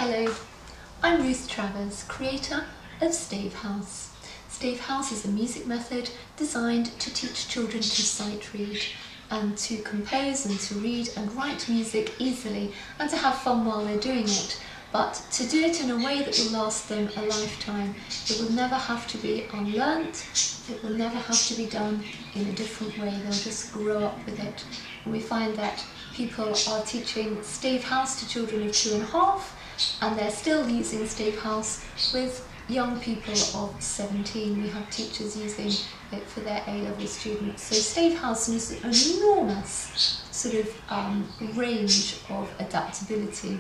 Hello, I'm Ruth Travers, creator of Stave House. Stave House is a music method designed to teach children to sight read and to compose and to read and write music easily and to have fun while they're doing it, but to do it in a way that will last them a lifetime. It will never have to be unlearnt, it will never have to be done in a different way, they'll just grow up with it. And we find that people are teaching Stave House to children of 2.5, and they're still using Stave House with young people of 17. We have teachers using it for their A-level students. So Stave House is an enormous sort of range of adaptability.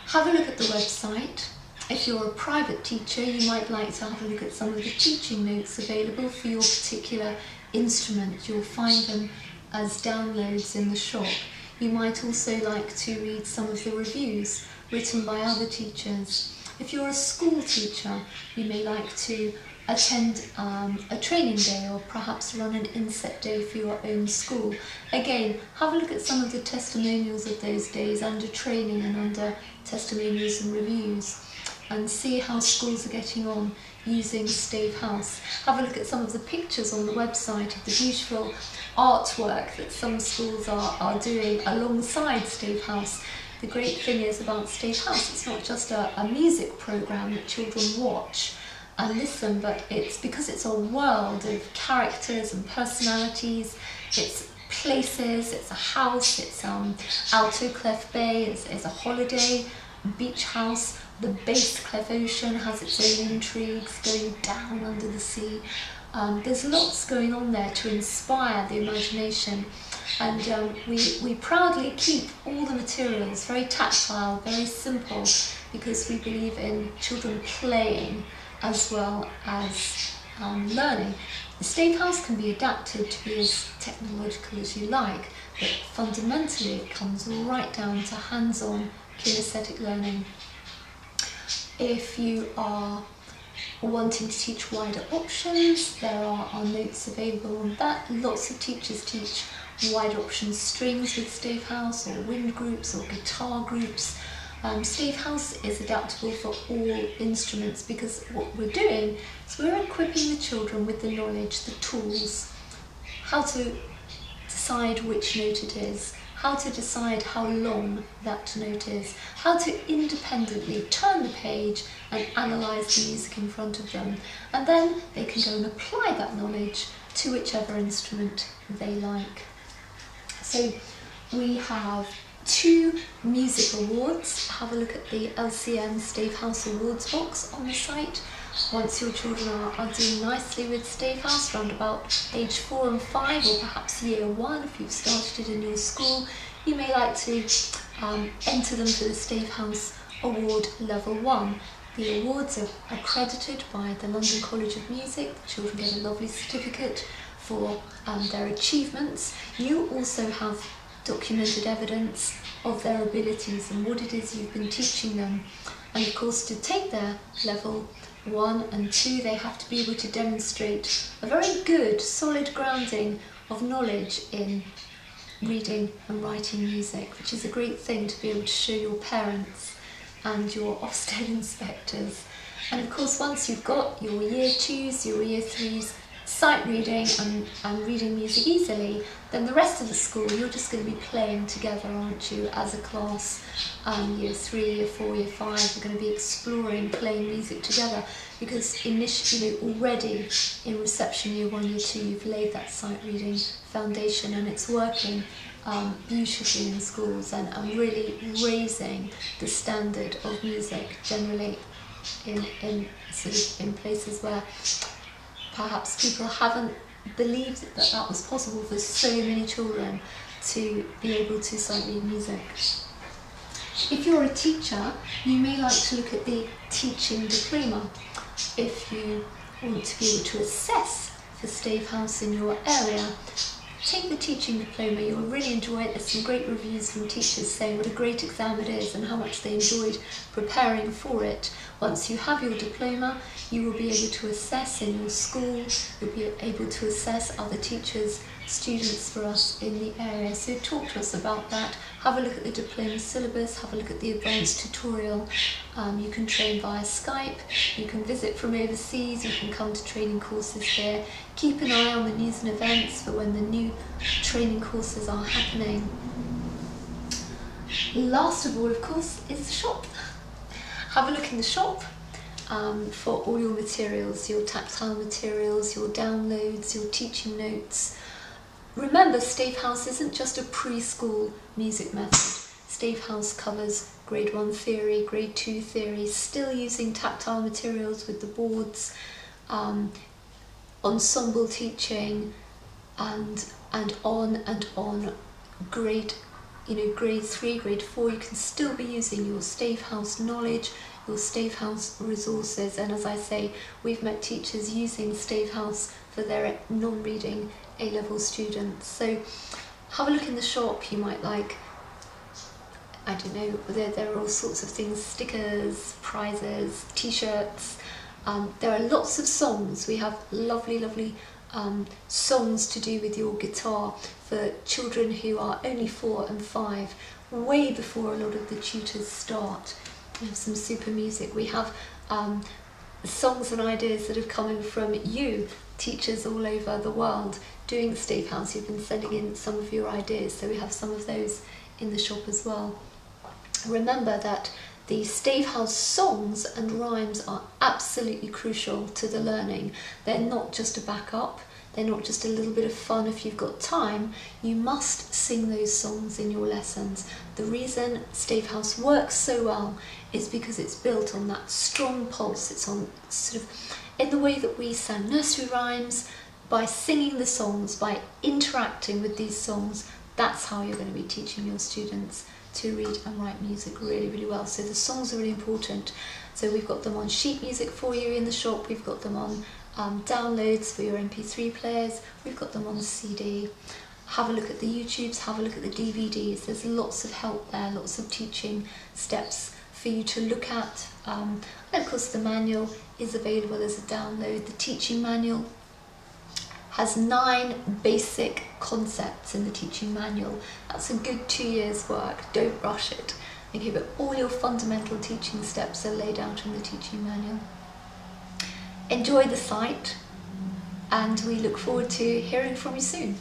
Have a look at the website. If you're a private teacher, you might like to have a look at some of the teaching notes available for your particular instrument. You'll find them as downloads in the shop. You might also like to read some of the reviews written by other teachers. If you're a school teacher, you may like to attend a training day or perhaps run an inset day for your own school. Again, have a look at some of the testimonials of those days under training and under testimonials and reviews, and see how schools are getting on using Stave House. Have a look at some of the pictures on the website of the beautiful artwork that some schools are doing alongside Stave House. The great thing is about Stave House, it's not just a music programme that children watch and listen, but it's because it's a world of characters and personalities. It's places, it's a house, it's Alto Clef Bay, it's a holiday beach house. The base Clef Ocean has its own intrigues going down under the sea. There's lots going on there to inspire the imagination, and we proudly keep all the materials very tactile, very simple, because we believe in children playing as well as learning. The Stave House can be adapted to be as technological as you like, but fundamentally it comes right down to hands-on kinesthetic learning. If you are wanting to teach wider options, there are notes available on that. Lots of teachers teach wider options strings with Stave House, or wind groups or guitar groups. Stave House is adaptable for all instruments, because what we're doing is we're equipping the children with the knowledge, the tools, how to decide which note it is, how to decide how long that note is, how to independently turn the page and analyse the music in front of them, and then they can go and apply that knowledge to whichever instrument they like. So we have 2 music awards. Have a look at the LCN Stave House Awards box on the site. Once your children are doing nicely with Stave House, around about age 4 and 5, or perhaps year 1 if you've started it in your school, you may like to enter them for the Stave House Award Level 1. The awards are accredited by the London College of Music. The children get a lovely certificate for their achievements. You also have documented evidence of their abilities and what it is you've been teaching them. And of course, to take their level 1 and 2, they have to be able to demonstrate a very good, solid grounding of knowledge in reading and writing music, which is a great thing to be able to show your parents and your Ofsted inspectors. And of course, once you've got your year 2s, your year 3s, sight reading and reading music easily, then the rest of the school you're just going to be playing together, aren't you, as a class. Year 3, year 4, year 5, you're going to be exploring playing music together, because initially, already in reception year 1, year 2, you've laid that sight reading foundation, and it's working beautifully in schools and really raising the standard of music generally in places where perhaps people haven't believed that that was possible for so many children to be able to sight read music. If you're a teacher, you may like to look at the teaching diploma. If you want to be able to assess for Stave House in your area, take the teaching diploma. You'll really enjoy it. There's some great reviews from teachers saying what a great exam it is and how much they enjoyed preparing for it. Once you have your diploma, you will be able to assess in your school, you'll be able to assess other teachers' students for us in the area. So talk to us about that. Have a look at the diploma syllabus, have a look at the advanced tutorial. You can train via Skype, you can visit from overseas, you can come to training courses here. Keep an eye on the news and events for when the new training courses are happening. Last of all, of course, is the shop. Have a look in the shop for all your materials, your tactile materials, your downloads, your teaching notes. Remember, Stave House isn't just a preschool music method. Stave House covers grade 1 theory, grade 2 theory, still using tactile materials with the boards, ensemble teaching, and on. Grade 3, grade 4, you can still be using your Stave House knowledge, your Stave House resources, and as I say, we've met teachers using Stave House for their non-reading A-level students. So have a look in the shop. You might like, I don't know, there are all sorts of things, stickers, prizes, t-shirts. There are lots of songs. We have lovely songs to do with your guitar for children who are only 4 and 5, way before a lot of the tutors start. We have some super music. We have songs and ideas that have come in from you, teachers all over the world doing Stave House. You've been sending in some of your ideas, so we have some of those in the shop as well. Remember that the Stave House songs and rhymes are absolutely crucial to the learning. They're not just a backup, they're not just a little bit of fun if you've got time. You must sing those songs in your lessons. The reason Stave House works so well is because it's built on that strong pulse. It's on sort of in the way that we sang nursery rhymes, by singing the songs, by interacting with these songs. That's how you're going to be teaching your students to read and write music really well. So the songs are really important. So we've got them on sheet music for you in the shop, we've got them on downloads for your MP3 players, we've got them on CD. Have a look at the YouTubes, have a look at the DVDs. There's lots of help there, lots of teaching steps for you to look at. And of course the manual is available as a download. The teaching manual has 9 basic concepts in the teaching manual. That's a good 2 years work, don't rush it. Okay, but all your fundamental teaching steps are laid out in the teaching manual. Enjoy the site, and we look forward to hearing from you soon.